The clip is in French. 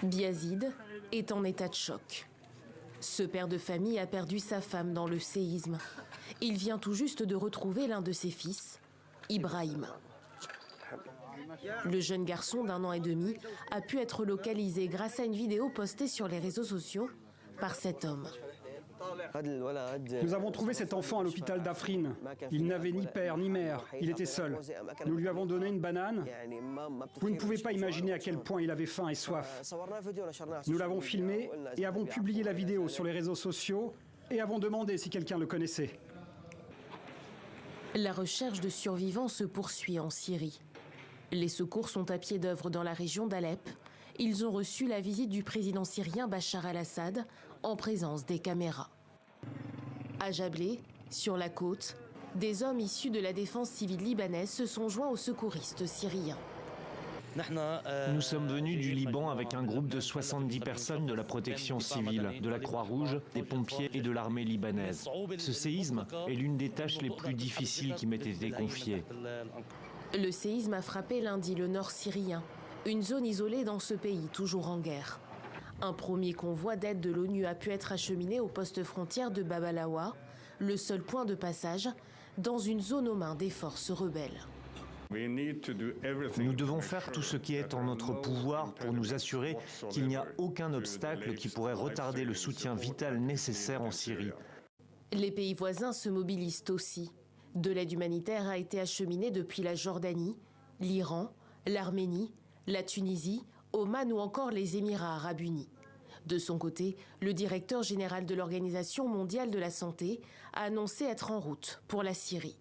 Biazid est en état de choc. Ce père de famille a perdu sa femme dans le séisme. Il vient tout juste de retrouver l'un de ses fils, Ibrahim. Le jeune garçon d'1 an et demi a pu être localisé grâce à une vidéo postée sur les réseaux sociaux par cet homme. Nous avons trouvé cet enfant à l'hôpital d'Afrine. Il n'avait ni père ni mère, il était seul. Nous lui avons donné une banane. Vous ne pouvez pas imaginer à quel point il avait faim et soif. Nous l'avons filmé et avons publié la vidéo sur les réseaux sociaux et avons demandé si quelqu'un le connaissait. La recherche de survivants se poursuit en Syrie. Les secours sont à pied d'œuvre dans la région d'Alep. Ils ont reçu la visite du président syrien Bachar al-Assad en présence des caméras. À Jablé, sur la côte, des hommes issus de la défense civile libanaise se sont joints aux secouristes syriens. Nous sommes venus du Liban avec un groupe de 70 personnes de la protection civile, de la Croix-Rouge, des pompiers et de l'armée libanaise. Ce séisme est l'une des tâches les plus difficiles qui m'aient été confiées. Le séisme a frappé lundi le nord syrien, une zone isolée dans ce pays toujours en guerre. Un premier convoi d'aide de l'ONU a pu être acheminé au poste frontière de Bab al-Awa, le seul point de passage dans une zone aux mains des forces rebelles. Nous devons faire tout ce qui est en notre pouvoir pour nous assurer qu'il n'y a aucun obstacle qui pourrait retarder le soutien vital nécessaire en Syrie. Les pays voisins se mobilisent aussi. De l'aide humanitaire a été acheminée depuis la Jordanie, l'Iran, l'Arménie, la Tunisie, Oman ou encore les Émirats arabes unis. De son côté, le directeur général de l'Organisation mondiale de la santé a annoncé être en route pour la Syrie.